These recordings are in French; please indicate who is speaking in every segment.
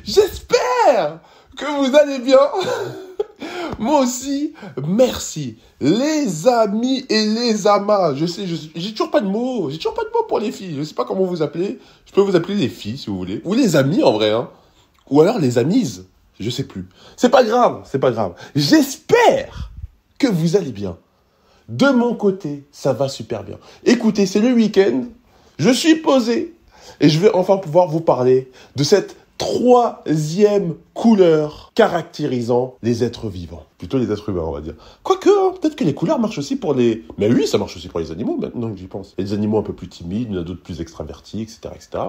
Speaker 1: J'espère que vous allez bien. Moi aussi, merci. Les amis et les amas. Je sais, j'ai toujours pas de mots. J'ai toujours pas de mots pour les filles. Je sais pas comment vous appelez. Je peux vous appeler les filles si vous voulez. Ou les amis en vrai, hein. Ou alors les amises. Je sais plus. C'est pas grave, c'est pas grave. J'espère que vous allez bien. De mon côté, ça va super bien. Écoutez, c'est le week-end. Je suis posé. Et je vais enfin pouvoir vous parler de cette troisième couleur caractérisant les êtres vivants. Plutôt les êtres humains, on va dire. Quoique, hein, peut-être que les couleurs marchent aussi pour les... Mais oui, ça marche aussi pour les animaux, maintenant que j'y pense. Il y a des animaux un peu plus timides, il y en a d'autres plus extravertis, etc., etc.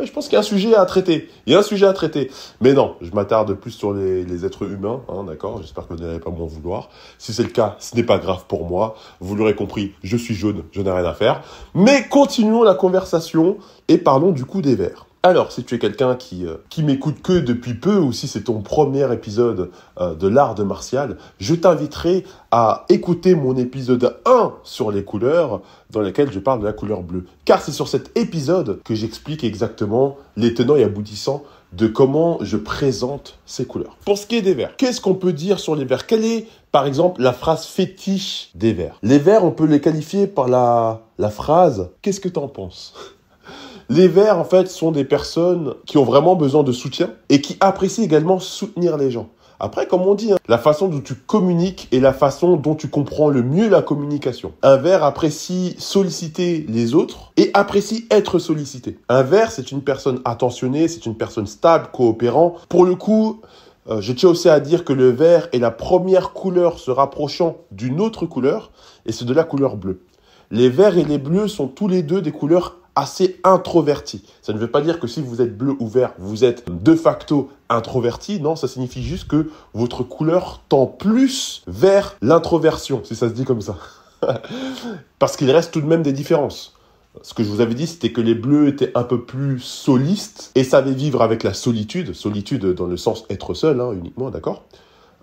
Speaker 1: Je pense qu'il y a un sujet à traiter. Il y a un sujet à traiter. Mais non, je m'attarde plus sur les êtres humains, hein, d'accord? J'espère que vous n'allez pas m'en vouloir. Si c'est le cas, ce n'est pas grave pour moi. Vous l'aurez compris, je suis jaune, je n'ai rien à faire. Mais continuons la conversation et parlons du coup des vers. Alors, si tu es quelqu'un qui m'écoute que depuis peu, ou si c'est ton premier épisode de l'art de martial, je t'inviterai à écouter mon épisode 1 sur les couleurs, dans lequel je parle de la couleur bleue. Car c'est sur cet épisode que j'explique exactement les tenants et aboutissants de comment je présente ces couleurs. Pour ce qui est des vers, qu'est-ce qu'on peut dire sur les vers? Quelle est, par exemple, la phrase fétiche des vers? Les vers, on peut les qualifier par la phrase « Qu'est-ce que t'en penses ?» Les vers, en fait, sont des personnes qui ont vraiment besoin de soutien et qui apprécient également soutenir les gens. Après, comme on dit, hein, la façon dont tu communiques est la façon dont tu comprends le mieux la communication. Un vers apprécie solliciter les autres et apprécie être sollicité. Un vers, c'est une personne attentionnée, c'est une personne stable, coopérant. Pour le coup, je tiens aussi à dire que le vert est la première couleur se rapprochant d'une autre couleur et c'est de la couleur bleue. Les verts et les bleus sont tous les deux des couleurs assez introverti. Ça ne veut pas dire que si vous êtes bleu ou vert, vous êtes de facto introverti. Non, ça signifie juste que votre couleur tend plus vers l'introversion, si ça se dit comme ça. Parce qu'il reste tout de même des différences. Ce que je vous avais dit, c'était que les bleus étaient un peu plus solistes et savaient vivre avec la solitude. Solitude dans le sens être seul, hein, uniquement, d'accord?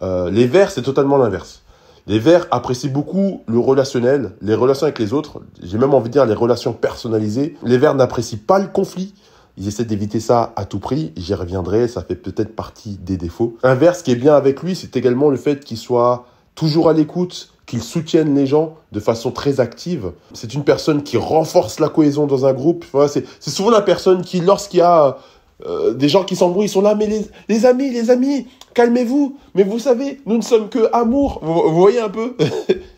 Speaker 1: Les verts, c'est totalement l'inverse. Les verts apprécient beaucoup le relationnel, les relations avec les autres. J'ai même envie de dire les relations personnalisées. Les verts n'apprécient pas le conflit. Ils essaient d'éviter ça à tout prix. J'y reviendrai, ça fait peut-être partie des défauts. Un vert, ce qui est bien avec lui, c'est également le fait qu'il soit toujours à l'écoute, qu'il soutienne les gens de façon très active. C'est une personne qui renforce la cohésion dans un groupe. Voilà, c'est souvent la personne qui, lorsqu'il y a des gens qui s'embrouillent, ils sont là, mais les amis, calmez-vous. Mais vous savez, nous ne sommes que amour. Vous voyez un peu?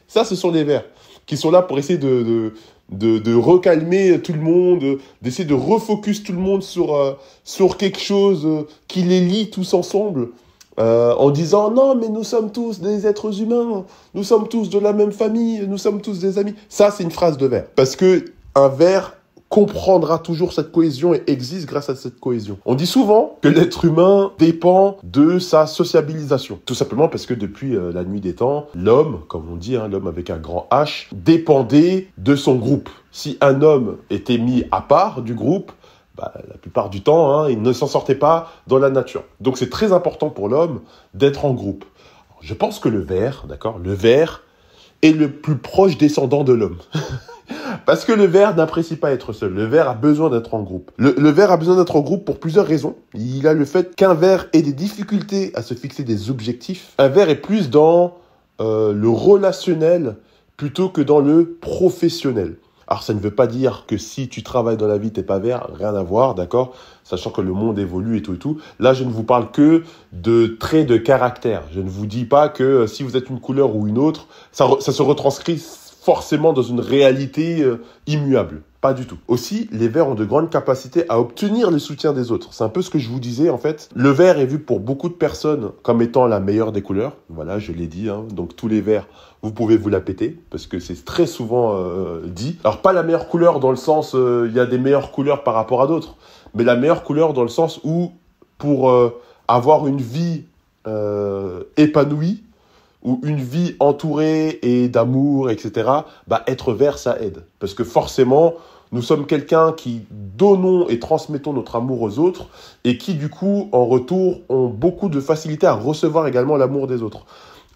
Speaker 1: Ça, ce sont les verts qui sont là pour essayer de recalmer tout le monde, d'essayer de refocus tout le monde sur quelque chose qui les lie tous ensemble. En disant non, mais nous sommes tous des êtres humains, nous sommes tous de la même famille, nous sommes tous des amis. Ça, c'est une phrase de vert. Parce que un vert comprendra toujours cette cohésion et existe grâce à cette cohésion. On dit souvent que l'être humain dépend de sa sociabilisation. Tout simplement parce que depuis la nuit des temps, l'homme, comme on dit, hein, l'homme avec un grand H, dépendait de son groupe. Si un homme était mis à part du groupe, la plupart du temps, hein, il ne s'en sortait pas dans la nature. Donc c'est très important pour l'homme d'être en groupe. Alors, je pense que le ver, d'accord, le ver est le plus proche descendant de l'homme. Parce que le ver n'apprécie pas être seul. Le ver a besoin d'être en groupe. Le ver a besoin d'être en groupe pour plusieurs raisons. Il a le fait qu'un ver ait des difficultés à se fixer des objectifs. Un ver est plus dans le relationnel plutôt que dans le professionnel. Alors, ça ne veut pas dire que si tu travailles dans la vie, t'es pas vert, rien à voir, d'accord? Sachant que le monde évolue et tout et tout. Là, je ne vous parle que de traits de caractère. Je ne vous dis pas que si vous êtes une couleur ou une autre, ça se retranscrit forcément dans une réalité immuable. Pas du tout. Aussi, les verts ont de grandes capacités à obtenir le soutien des autres. C'est un peu ce que je vous disais, en fait. Le vert est vu pour beaucoup de personnes comme étant la meilleure des couleurs. Voilà, je l'ai dit, hein. Donc, tous les verts, vous pouvez vous la péter, parce que c'est très souvent dit. Alors, pas la meilleure couleur dans le sens, il y a des meilleures couleurs par rapport à d'autres, mais la meilleure couleur dans le sens où, pour avoir une vie épanouie, ou une vie entourée et d'amour, etc., être vert, ça aide. Parce que forcément, nous sommes quelqu'un qui donnons et transmettons notre amour aux autres et qui, du coup, en retour, ont beaucoup de facilité à recevoir également l'amour des autres.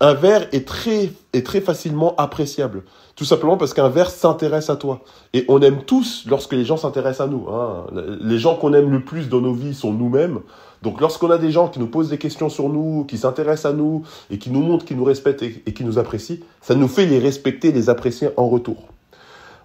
Speaker 1: Un ver est très facilement appréciable. Tout simplement parce qu'un ver s'intéresse à toi. Et on aime tous lorsque les gens s'intéressent à nous. Hein. Les gens qu'on aime le plus dans nos vies sont nous-mêmes. Donc lorsqu'on a des gens qui nous posent des questions sur nous, qui s'intéressent à nous, et qui nous montrent qu'ils nous respectent et qui nous apprécient, ça nous fait les respecter, les apprécier en retour.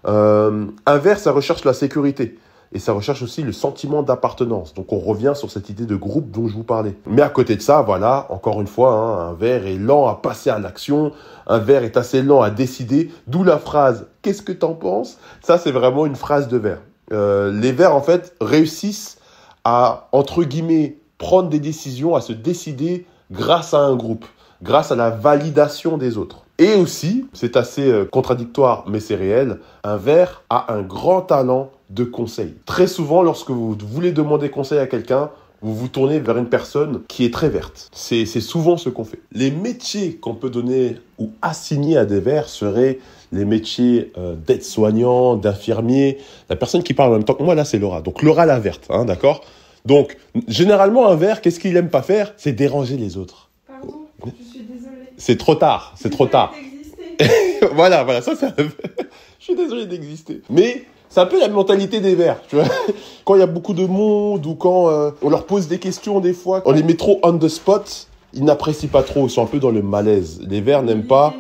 Speaker 1: Un ver, ça recherche la sécurité. Et ça recherche aussi le sentiment d'appartenance. Donc on revient sur cette idée de groupe dont je vous parlais. Mais à côté de ça, voilà, encore une fois, hein, un ver est lent à passer à l'action. Un ver est assez lent à décider. D'où la phrase « Qu'est-ce que t'en penses ?» Ça, c'est vraiment une phrase de ver. Les vers, en fait, réussissent à, entre guillemets, prendre des décisions, à se décider grâce à un groupe, grâce à la validation des autres. Et aussi, c'est assez contradictoire, mais c'est réel, un ver a un grand talent de conseil. Très souvent, lorsque vous voulez demander conseil à quelqu'un, vous vous tournez vers une personne qui est très verte. C'est souvent ce qu'on fait. Les métiers qu'on peut donner ou assigner à des vers seraient les métiers d'aide-soignant, d'infirmier. La personne qui parle en même temps que moi, là, c'est Laura. Donc, Laura la verte, hein, d'accord ? Donc, généralement, un ver, qu'est-ce qu'il aime pas faire ? C'est déranger les autres.
Speaker 2: Pardon, je suis désolée.
Speaker 1: C'est trop tard, c'est trop tard. voilà, ça c'est je suis désolé d'exister. Mais c'est un peu la mentalité des vers, tu vois. Quand il y a beaucoup de monde ou quand on leur pose des questions des fois, on les met trop on the spot, ils n'apprécient pas trop, ils sont un peu dans le malaise. Les vers n'aiment pas...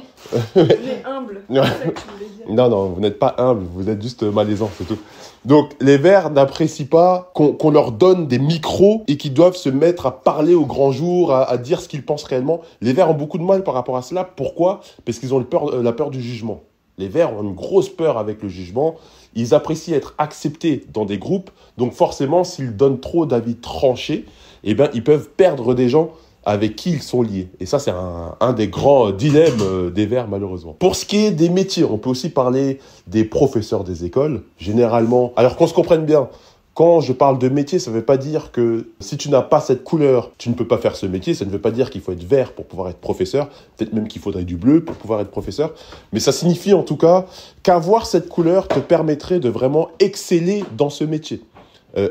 Speaker 2: On est humble, c'est ça que tu voulais dire.
Speaker 1: Non, vous n'êtes pas humble, vous êtes juste malaisant, c'est tout. Donc, les vers n'apprécient pas qu'on leur donne des micros et qu'ils doivent se mettre à parler au grand jour, à dire ce qu'ils pensent réellement. Les vers ont beaucoup de mal par rapport à cela. Pourquoi ? Parce qu'ils ont la peur du jugement. Les vers ont une grosse peur avec le jugement. Ils apprécient être acceptés dans des groupes. Donc, forcément, s'ils donnent trop d'avis tranchés, eh ben, ils peuvent perdre des gens avec qui ils sont liés. Et ça, c'est un des grands dilemmes des vers, malheureusement. Pour ce qui est des métiers, on peut aussi parler des professeurs des écoles. Généralement, alors qu'on se comprenne bien, quand je parle de métier, ça ne veut pas dire que si tu n'as pas cette couleur, tu ne peux pas faire ce métier. Ça ne veut pas dire qu'il faut être vert pour pouvoir être professeur. Peut-être même qu'il faudrait du bleu pour pouvoir être professeur. Mais ça signifie en tout cas qu'avoir cette couleur te permettrait de vraiment exceller dans ce métier.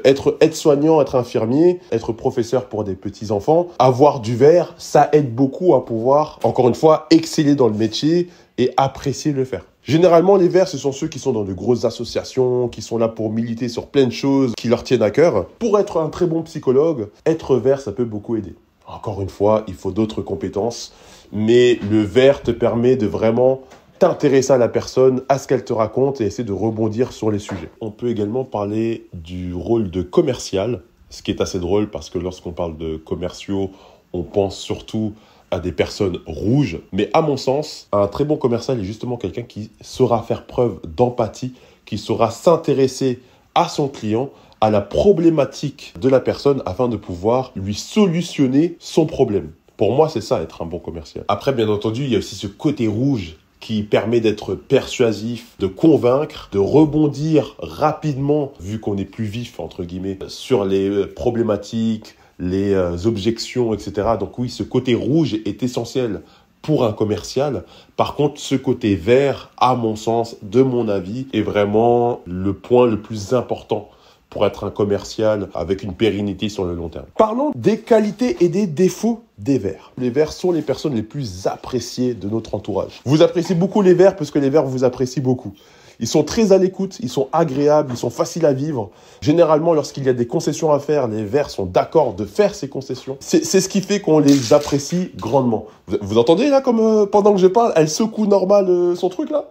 Speaker 1: Être aide-soignant, être infirmier, être professeur pour des petits-enfants, avoir du vert, ça aide beaucoup à pouvoir, encore une fois, exceller dans le métier et apprécier le faire. Généralement, les verts, ce sont ceux qui sont dans de grosses associations, qui sont là pour militer sur plein de choses qui leur tiennent à cœur. Pour être un très bon psychologue, être vert, ça peut beaucoup aider. Encore une fois, il faut d'autres compétences, mais le vert te permet de vraiment t'intéresser à la personne, à ce qu'elle te raconte et essayer de rebondir sur les sujets. On peut également parler du rôle de commercial, ce qui est assez drôle parce que lorsqu'on parle de commerciaux, on pense surtout à des personnes rouges. Mais à mon sens, un très bon commercial est justement quelqu'un qui saura faire preuve d'empathie, qui saura s'intéresser à son client, à la problématique de la personne afin de pouvoir lui solutionner son problème. Pour moi, c'est ça, être un bon commercial. Après, bien entendu, il y a aussi ce côté rouge qui permet d'être persuasif, de convaincre, de rebondir rapidement, vu qu'on est plus vif, entre guillemets, sur les problématiques, les objections, etc. Donc oui, ce côté rouge est essentiel pour un commercial. Par contre, ce côté vert, à mon sens, de mon avis, est vraiment le point le plus important pour être un commercial avec une pérennité sur le long terme. Parlons des qualités et des défauts des verts. Les verts sont les personnes les plus appréciées de notre entourage. Vous appréciez beaucoup les verts parce que les verts vous apprécient beaucoup. Ils sont très à l'écoute, ils sont agréables, ils sont faciles à vivre. Généralement, lorsqu'il y a des concessions à faire, les verts sont d'accord de faire ces concessions. C'est ce qui fait qu'on les apprécie grandement. Vous entendez là, comme pendant que je parle, elle secoue normal son truc là ?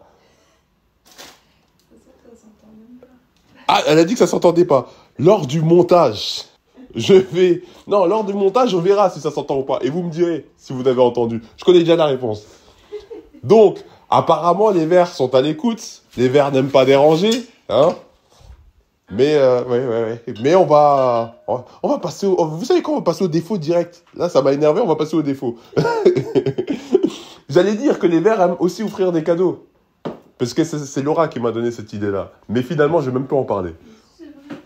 Speaker 1: Ah, elle a dit que ça s'entendait pas. Lors du montage, lors du montage, on verra si ça s'entend ou pas. Et vous me direz si vous avez entendu. Je connais déjà la réponse. Donc, apparemment, les verts sont à l'écoute. Les verts n'aiment pas déranger, hein. Mais, ouais. Mais on va passer vous savez quoi, on va passer au défaut direct. Là, ça m'a énervé, on va passer au défaut. J'allais dire que les verts aiment aussi offrir des cadeaux. Parce que c'est Laura qui m'a donné cette idée-là. Mais finalement, je vais même pas en parler.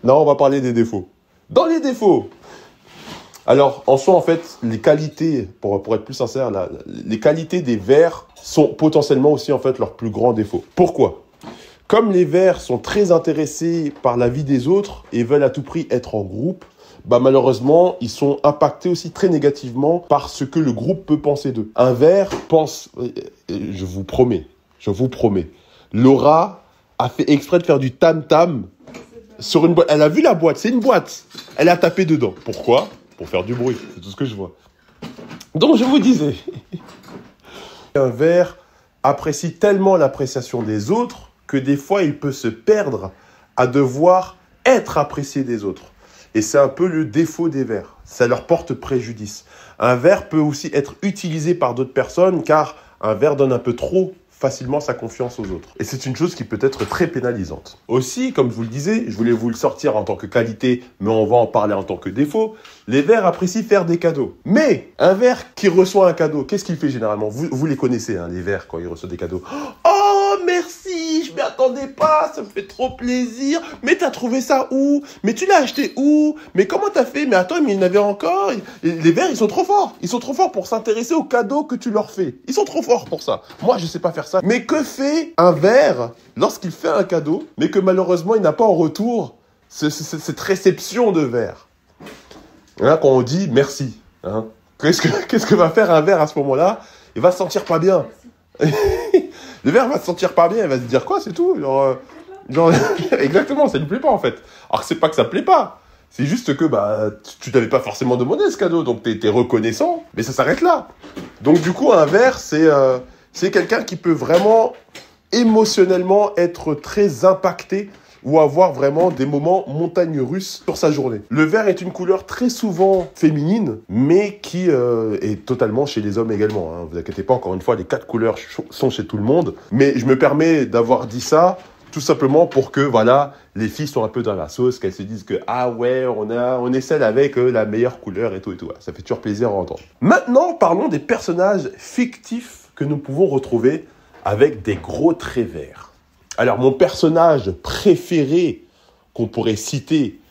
Speaker 1: Non, on va parler des défauts. Dans les défauts, alors, en soi, en fait, les qualités, pour être plus sincère, les qualités des verts sont potentiellement aussi, en fait, leurs plus grands défauts. Pourquoi ? Comme les verts sont très intéressés par la vie des autres et veulent à tout prix être en groupe, bah malheureusement, ils sont impactés aussi très négativement par ce que le groupe peut penser d'eux. Un ver pense, je vous promets, Laura a fait exprès de faire du tam-tam sur une boîte. Elle a vu la boîte, c'est une boîte. Elle a tapé dedans. Pourquoi? Pour faire du bruit, c'est tout ce que je vois. Donc je vous disais, un ver apprécie tellement l'appréciation des autres que des fois il peut se perdre à devoir être apprécié des autres. Et c'est un peu le défaut des vers. Ça leur porte préjudice. Un ver peut aussi être utilisé par d'autres personnes car un ver donne un peu trop facilement sa confiance aux autres. Et c'est une chose qui peut être très pénalisante. Aussi, comme je vous le disais, je voulais vous le sortir en tant que qualité, mais on va en parler en tant que défaut, les vers apprécient faire des cadeaux. Mais un ver qui reçoit un cadeau, qu'est-ce qu'il fait généralement? Vous les connaissez, hein, les vers, quand ils reçoivent des cadeaux. Oh, merci, je m'y attendais pas, ça me fait trop plaisir. Mais t'as trouvé ça où? Mais tu l'as acheté où? Mais comment t'as fait? Mais attends, mais il y en avait encore. Les vers, ils sont trop forts. Ils sont trop forts pour s'intéresser aux cadeaux que tu leur fais. Ils sont trop forts pour ça. Moi, je sais pas faire ça. Mais que fait un ver lorsqu'il fait un cadeau, mais que malheureusement, il n'a pas en retour cette réception de ver? Là, quand on dit merci, hein, qu'est-ce que va faire un ver à ce moment-là? Il va se sentir pas bien. Le ver va se sentir pas bien, il va se dire quoi, c'est tout. Genre exactement, ça ne lui plaît pas en fait. Alors c'est pas que ça plaît pas, c'est juste que bah tu t'avais pas forcément demandé ce cadeau, donc t'es reconnaissant, mais ça s'arrête là. Donc du coup, un ver, c'est quelqu'un qui peut vraiment émotionnellement être très impacté ou avoir vraiment des moments montagnes russes sur sa journée. Le vert est une couleur très souvent féminine, mais qui est totalement chez les hommes également. Hein. Vous inquiétez pas, encore une fois, les 4 couleurs sont chez tout le monde. Mais je me permets d'avoir dit ça tout simplement pour que voilà, les filles soient un peu dans la sauce, qu'elles se disent que ah ouais, on est celle avec la meilleure couleur et tout et tout. Ça fait toujours plaisir à entendre. Maintenant, parlons des personnages fictifs que nous pouvons retrouver avec des gros traits verts. Alors, mon personnage préféré qu'on pourrait citer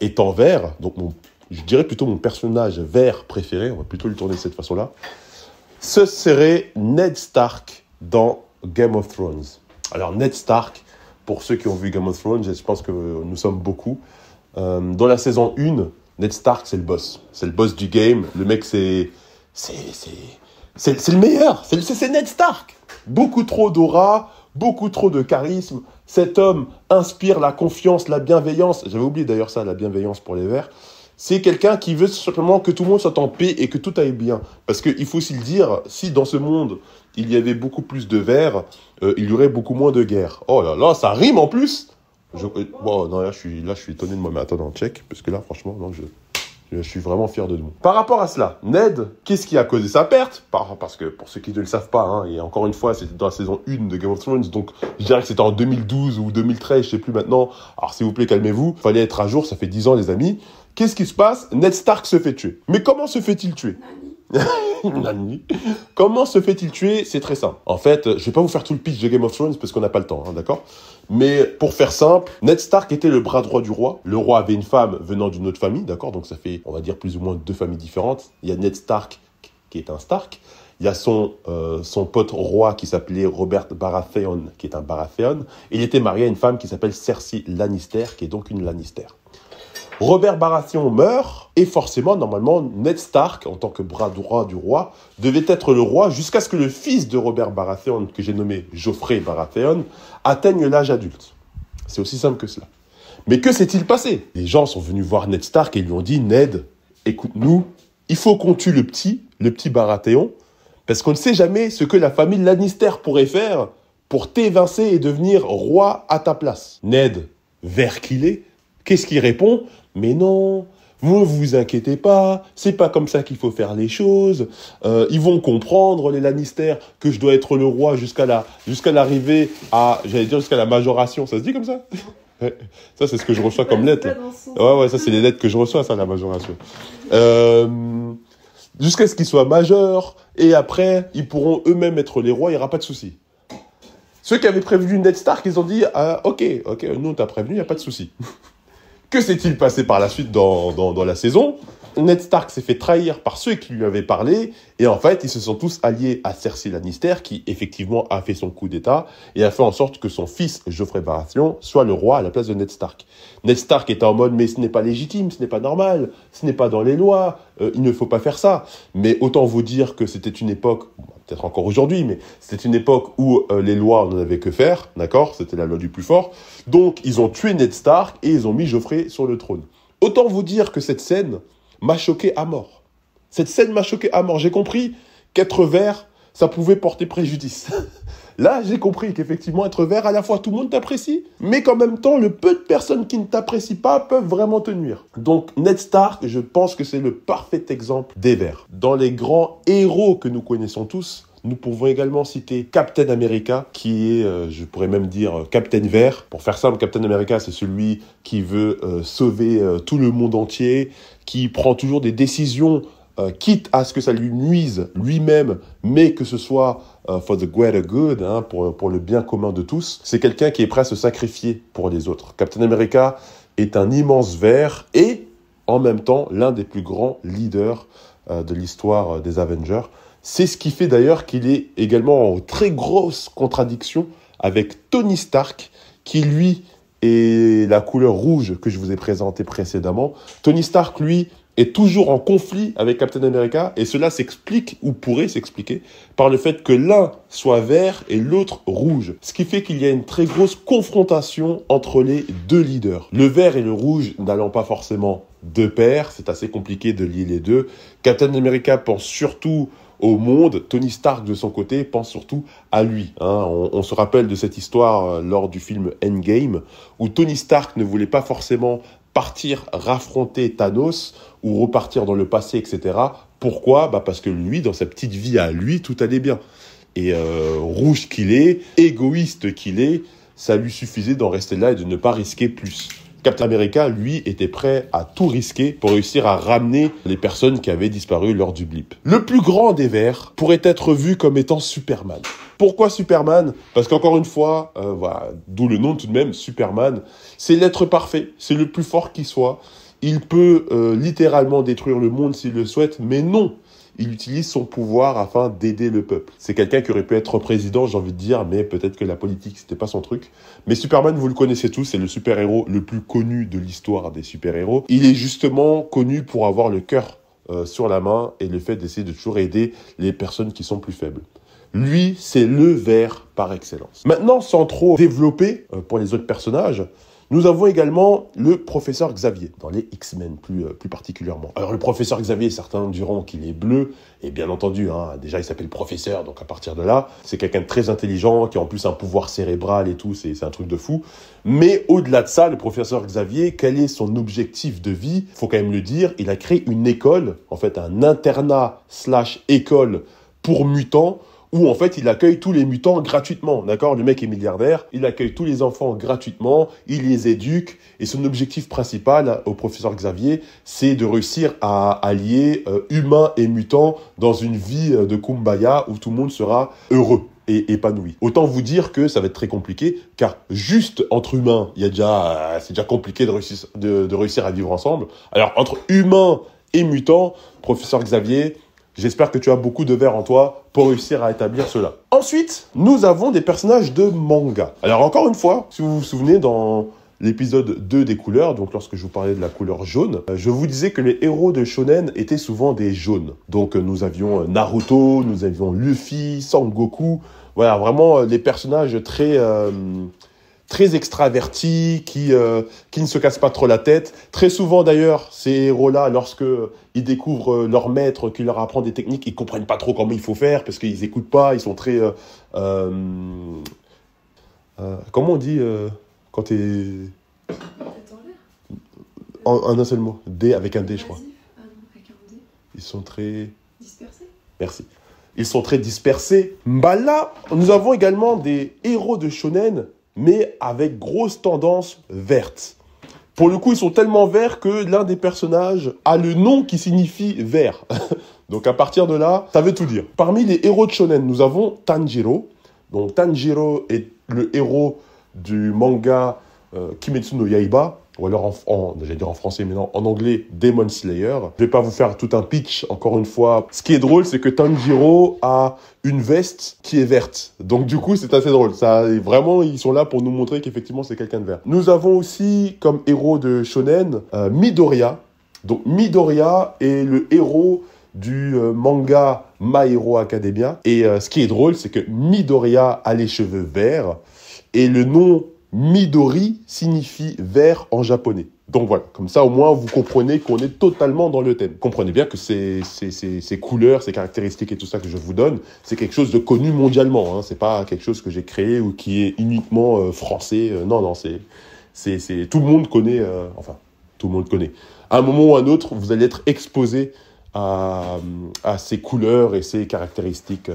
Speaker 1: est en vert. Donc, je dirais plutôt mon personnage vert préféré. On va plutôt le tourner de cette façon-là. Ce serait Ned Stark dans Game of Thrones. Alors, Ned Stark, pour ceux qui ont vu Game of Thrones, je pense que nous sommes beaucoup. Dans la saison 1, Ned Stark, c'est le boss. C'est le boss du game. Le mec, c'est le meilleur. C'est Ned Stark. Beaucoup trop d'aura. Beaucoup trop de charisme. Cet homme inspire la confiance, la bienveillance. J'avais oublié d'ailleurs ça, la bienveillance pour les verts. C'est quelqu'un qui veut simplement que tout le monde soit en paix et que tout aille bien. Parce qu'il faut aussi le dire, si dans ce monde, il y avait beaucoup plus de verts, il y aurait beaucoup moins de guerres. Oh là là, ça rime en plus. Bon, non, là, je suis étonné de moi. Mais attends, check. Parce que là, franchement, non, je suis vraiment fier de nous. Par rapport à cela, Ned, qu'est-ce qui a causé sa perte? Parce que pour ceux qui ne le savent pas, hein, et encore une fois, c'était dans la saison 1 de Game of Thrones, donc je dirais que c'était en 2012 ou 2013, je sais plus maintenant. Alors s'il vous plaît, calmez-vous, fallait être à jour, ça fait 10 ans les amis. Qu'est-ce qui se passe? Ned Stark se fait tuer. Mais comment se fait-il tuer? Nani. Comment se fait-il tuer? C'est très simple. En fait, je vais pas vous faire tout le pitch de Game of Thrones parce qu'on n'a pas le temps, hein, d'accord? Mais pour faire simple, Ned Stark était le bras droit du roi. Le roi avait une femme venant d'une autre famille, d'accord? Donc ça fait, on va dire, plus ou moins 2 familles différentes. Il y a Ned Stark qui est un Stark. Il y a son pote roi qui s'appelait Robert Baratheon, qui est un Baratheon. Et il était marié à une femme qui s'appelle Cersei Lannister, qui est donc une Lannister. Robert Baratheon meurt, et forcément, normalement, Ned Stark, en tant que bras droit du roi, devait être le roi jusqu'à ce que le fils de Robert Baratheon, que j'ai nommé Joffrey Baratheon, atteigne l'âge adulte. C'est aussi simple que cela. Mais que s'est-il passé? Les gens sont venus voir Ned Stark et lui ont dit « Ned, écoute-nous, il faut qu'on tue le petit Baratheon, parce qu'on ne sait jamais ce que la famille Lannister pourrait faire pour t'évincer et devenir roi à ta place. » Ned, vert qu'il est, qu'est-ce qu'il répond? Mais non, vous ne vous inquiétez pas, c'est pas comme ça qu'il faut faire les choses. Ils vont comprendre, les Lannister, que je dois être le roi jusqu'à l'arrivée à, j'allais dire jusqu'à la majoration. Ça se dit comme ça? Ça, c'est ce que je reçois comme lettre. Ouais, ça, c'est les lettres que je reçois, ça, la majoration. Jusqu'à ce qu'ils soient majeurs, et après, ils pourront eux-mêmes être les rois, il n'y aura pas de souci. Ceux qui avaient prévenu Ned Stark, ils ont dit, ok, nous, on t'a prévenu, il n'y a pas de souci. Que s'est-il passé par la suite dans la saison? Ned Stark s'est fait trahir par ceux qui lui avaient parlé, et en fait, ils se sont tous alliés à Cersei Lannister, qui effectivement a fait son coup d'État, et a fait en sorte que son fils, Joffrey Baratheon, soit le roi à la place de Ned Stark. Ned Stark était en mode, mais ce n'est pas légitime, ce n'est pas normal, ce n'est pas dans les lois, il ne faut pas faire ça. Mais autant vous dire que c'était une époque, peut-être encore aujourd'hui, mais c'était une époque où les lois, on n'en avait que faire, d'accord? C'était la loi du plus fort. Donc, ils ont tué Ned Stark, et ils ont mis Joffrey sur le trône. Autant vous dire que cette scène m'a choqué à mort. Cette scène m'a choqué à mort. J'ai compris qu'être vert, ça pouvait porter préjudice. Là, j'ai compris qu'effectivement, être vert, à la fois, tout le monde t'apprécie, mais qu'en même temps, le peu de personnes qui ne t'apprécient pas peuvent vraiment te nuire. Donc, Ned Stark, je pense que c'est le parfait exemple des verts. Dans les grands héros que nous connaissons tous, nous pouvons également citer Captain America, qui est, je pourrais même dire, Captain Vert. Pour faire simple, Captain America, c'est celui qui veut sauver tout le monde entier, qui prend toujours des décisions, quitte à ce que ça lui nuise lui-même, mais que ce soit for the greater good, hein, pour le bien commun de tous. C'est quelqu'un qui est prêt à se sacrifier pour les autres. Captain America est un immense vert et, en même temps, l'un des plus grands leaders de l'histoire des Avengers. C'est ce qui fait d'ailleurs qu'il est également en très grosse contradiction avec Tony Stark, qui lui est la couleur rouge que je vous ai présentée précédemment. Tony Stark, lui, est toujours en conflit avec Captain America, et cela s'explique, ou pourrait s'expliquer, par le fait que l'un soit vert et l'autre rouge. Ce qui fait qu'il y a une très grosse confrontation entre les deux leaders. Le vert et le rouge n'allant pas forcément de pair, c'est assez compliqué de lier les deux. Captain America pense surtout au monde, Tony Stark de son côté pense surtout à lui. On se rappelle de cette histoire lors du film Endgame, où Tony Stark ne voulait pas forcément partir raffronter Thanos ou repartir dans le passé, etc. Pourquoi? Parce que lui, dans sa petite vie à lui, tout allait bien. Et rouge qu'il est, égoïste qu'il est, ça lui suffisait d'en rester là et de ne pas risquer plus. Captain America, lui, était prêt à tout risquer pour réussir à ramener les personnes qui avaient disparu lors du blip. Le plus grand des Verts pourrait être vu comme étant Superman. Pourquoi Superman? Parce qu'encore une fois, voilà, d'où le nom tout de même, Superman, c'est l'être parfait, c'est le plus fort qui soit. Il peut littéralement détruire le monde s'il le souhaite, mais non. Il utilise son pouvoir afin d'aider le peuple. C'est quelqu'un qui aurait pu être président, j'ai envie de dire, mais peut-être que la politique, c'était pas son truc. Mais Superman, vous le connaissez tous, c'est le super-héros le plus connu de l'histoire des super-héros. Il est justement connu pour avoir le cœur sur la main et le fait d'essayer de toujours aider les personnes qui sont plus faibles. Lui, c'est le vert par excellence. Maintenant, sans trop développer pour les autres personnages, nous avons également le professeur Xavier, dans les X-Men plus particulièrement. Alors le professeur Xavier, certains diront qu'il est bleu, et bien entendu, déjà il s'appelle professeur, donc à partir de là, c'est quelqu'un de très intelligent, qui a en plus un pouvoir cérébral et tout, c'est un truc de fou. Mais au-delà de ça, le professeur Xavier, quel est son objectif de vie? Faut quand même le dire, il a créé une école, en fait un internat/école pour mutants, où en fait il accueille tous les mutants gratuitement, d'accord? Le mec est milliardaire, il accueille tous les enfants gratuitement, il les éduque, et son objectif principal au professeur Xavier, c'est de réussir à allier humains et mutants dans une vie de kumbaya où tout le monde sera heureux et épanoui. Autant vous dire que ça va être très compliqué, car juste entre humains, c'est déjà compliqué de réussir à vivre ensemble. Alors entre humains et mutants, professeur Xavier, j'espère que tu as beaucoup de verre en toi pour réussir à établir cela. Ensuite, nous avons des personnages de manga. Alors encore une fois, si vous vous souvenez, dans l'épisode 2 des couleurs, donc lorsque je vous parlais de la couleur jaune, je vous disais que les héros de shonen étaient souvent des jaunes. Donc nous avions Naruto, nous avions Luffy, Sangoku, voilà, vraiment des personnages très extravertis, qui ne se cassent pas trop la tête. Très souvent d'ailleurs, ces héros-là, lorsque ils découvrent leur maître qui leur apprend des techniques, ils comprennent pas trop comment il faut faire, parce qu'ils écoutent pas, ils sont très... comment on dit quand t'es... En un seul mot. D avec un D, je crois.
Speaker 2: Ah non, avec un D.
Speaker 1: Ils sont très...
Speaker 2: Dispersés.
Speaker 1: Merci. Ils sont très dispersés. Là, nous avons également des héros de shonen, mais avec grosse tendance verte. Pour le coup, ils sont tellement verts que l'un des personnages a le nom qui signifie vert. Donc à partir de là, ça veut tout dire. Parmi les héros de shonen, nous avons Tanjiro. Donc Tanjiro est le héros du manga Kimetsu no Yaiba. ou alors j'allais dire en français, mais non, en anglais, Demon Slayer. Je vais pas vous faire tout un pitch, encore une fois. Ce qui est drôle, c'est que Tanjiro a une veste qui est verte. Donc du coup, c'est assez drôle. Ça, vraiment, ils sont là pour nous montrer qu'effectivement, c'est quelqu'un de vert. Nous avons aussi, comme héros de shonen, Midoriya. Donc Midoriya est le héros du manga My Hero Academia. Et ce qui est drôle, c'est que Midoriya a les cheveux verts et le nom Midori signifie vert en japonais. Donc voilà, comme ça au moins vous comprenez qu'on est totalement dans le thème. Comprenez bien que ces couleurs, ces caractéristiques et tout ça que je vous donne, c'est quelque chose de connu mondialement. Hein. C'est pas quelque chose que j'ai créé ou qui est uniquement français. Non, c'est tout le monde connaît. Enfin, tout le monde connaît. À un moment ou à un autre, vous allez être exposé à ces couleurs et ces caractéristiques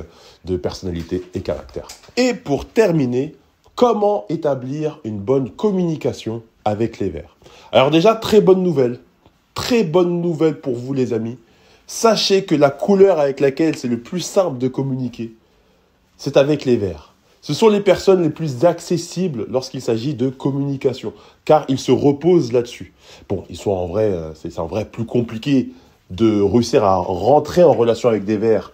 Speaker 1: de personnalité et caractère. Et pour terminer, comment établir une bonne communication avec les vers? Alors déjà, très bonne nouvelle pour vous les amis. Sachez que la couleur avec laquelle c'est le plus simple de communiquer, c'est avec les vers. Ce sont les personnes les plus accessibles lorsqu'il s'agit de communication, car ils se reposent là-dessus. Bon, ils sont en vrai, c'est en vrai plus compliqué de réussir à rentrer en relation avec des verts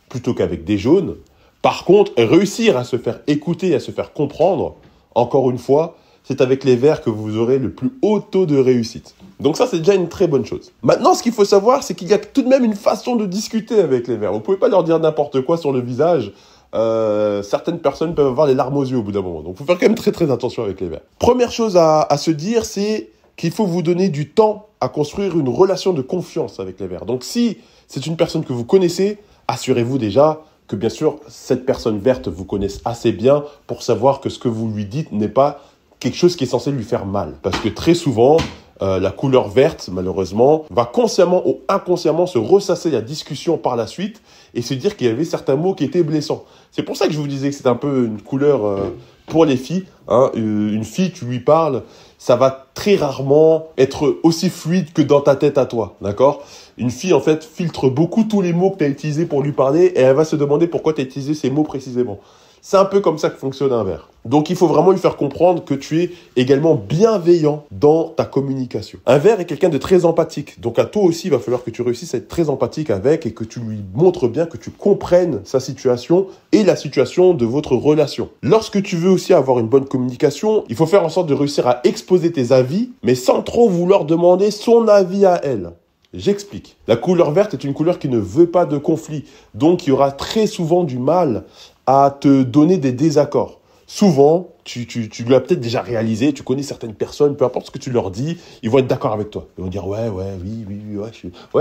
Speaker 1: plutôt qu'avec des jaunes. Par contre, réussir à se faire écouter, à se faire comprendre, encore une fois, c'est avec les verts que vous aurez le plus haut taux de réussite. Donc ça, c'est déjà une très bonne chose. Maintenant, ce qu'il faut savoir, c'est qu'il y a tout de même une façon de discuter avec les verts. Vous ne pouvez pas leur dire n'importe quoi sur le visage. Certaines personnes peuvent avoir les larmes aux yeux au bout d'un moment. Donc, il faut faire quand même très très attention avec les verts. Première chose à se dire, c'est qu'il faut vous donner du temps à construire une relation de confiance avec les verts. Donc, si c'est une personne que vous connaissez, assurez-vous déjà que bien sûr, cette personne verte vous connaisse assez bien pour savoir que ce que vous lui dites n'est pas quelque chose qui est censé lui faire mal. Parce que très souvent, la couleur verte, malheureusement, va consciemment ou inconsciemment se ressasser la discussion par la suite et se dire qu'il y avait certains mots qui étaient blessants. C'est pour ça que je vous disais que c'est un peu une couleur pour les filles. Hein. Une fille, tu lui parles, ça va très rarement être aussi fluide que dans ta tête à toi, d'accord ? Une fille, en fait, filtre beaucoup tous les mots que tu as utilisés pour lui parler et elle va se demander pourquoi tu as utilisé ces mots précisément. C'est un peu comme ça que fonctionne un verre. Donc, il faut vraiment lui faire comprendre que tu es également bienveillant dans ta communication. Un verre est quelqu'un de très empathique. Donc, à toi aussi, il va falloir que tu réussisses à être très empathique avec et que tu lui montres bien que tu comprennes sa situation et la situation de votre relation. Lorsque tu veux aussi avoir une bonne communication, il faut faire en sorte de réussir à exposer tes avis, mais sans trop vouloir demander son avis à elle. J'explique. La couleur verte est une couleur qui ne veut pas de conflit. Donc, il y aura très souvent du mal à te donner des désaccords. Souvent, tu l'as peut-être déjà réalisé, tu connais certaines personnes, peu importe ce que tu leur dis, ils vont être d'accord avec toi. Ils vont dire ouais,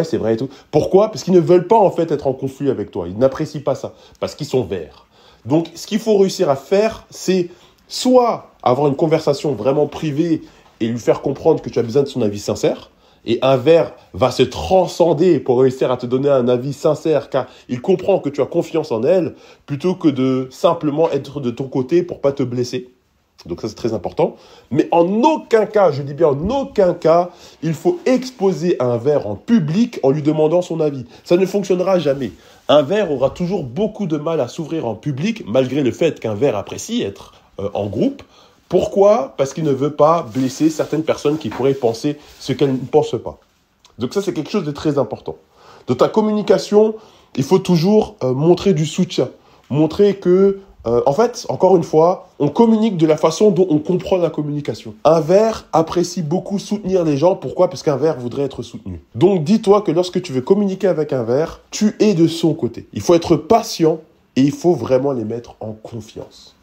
Speaker 1: c'est vrai et tout. Pourquoi ? Parce qu'ils ne veulent pas en fait être en conflit avec toi. Ils n'apprécient pas ça parce qu'ils sont verts. Donc, ce qu'il faut réussir à faire, c'est soit avoir une conversation vraiment privée et lui faire comprendre que tu as besoin de son avis sincère. Et un vert va se transcender pour réussir à te donner un avis sincère car il comprend que tu as confiance en elle plutôt que de simplement être de ton côté pour pas te blesser. Donc ça, c'est très important. Mais en aucun cas, je dis bien en aucun cas, il faut exposer un vert en public en lui demandant son avis. Ça ne fonctionnera jamais. Un vert aura toujours beaucoup de mal à s'ouvrir en public malgré le fait qu'un vert apprécie être en groupe. Pourquoi ? Parce qu'il ne veut pas blesser certaines personnes qui pourraient penser ce qu'elles ne pensent pas. Donc ça, c'est quelque chose de très important. Dans ta communication, il faut toujours montrer du soutien. Montrer que, en fait, encore une fois, on communique de la façon dont on comprend la communication. Un vert apprécie beaucoup soutenir les gens. Pourquoi ? Parce qu'un vert voudrait être soutenu. Donc dis-toi que lorsque tu veux communiquer avec un vert, tu es de son côté. Il faut être patient et il faut vraiment les mettre en confiance.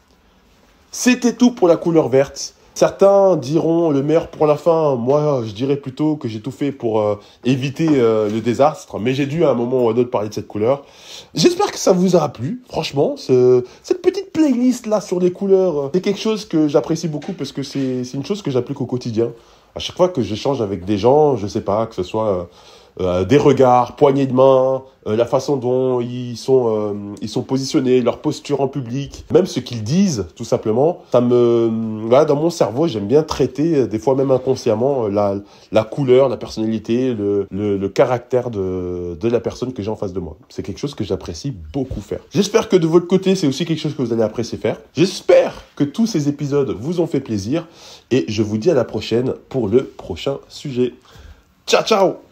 Speaker 1: C'était tout pour la couleur verte. Certains diront le meilleur pour la fin. Moi, je dirais plutôt que j'ai tout fait pour éviter le désastre. Mais j'ai dû à un moment ou à un autre parler de cette couleur. J'espère que ça vous aura plu. Franchement, cette petite playlist là sur les couleurs, c'est quelque chose que j'apprécie beaucoup parce que c'est une chose que j'applique au quotidien. À chaque fois que j'échange avec des gens, je sais pas, que ce soit des regards, poignées de main, la façon dont ils sont positionnés, leur posture en public, même ce qu'ils disent, tout simplement. Voilà, dans mon cerveau, j'aime bien traiter, des fois même inconsciemment, la couleur, la personnalité, le caractère de la personne que j'ai en face de moi. C'est quelque chose que j'apprécie beaucoup faire. J'espère que de votre côté, c'est aussi quelque chose que vous allez apprécier faire. J'espère que tous ces épisodes vous ont fait plaisir et je vous dis à la prochaine pour le prochain sujet. Ciao, ciao!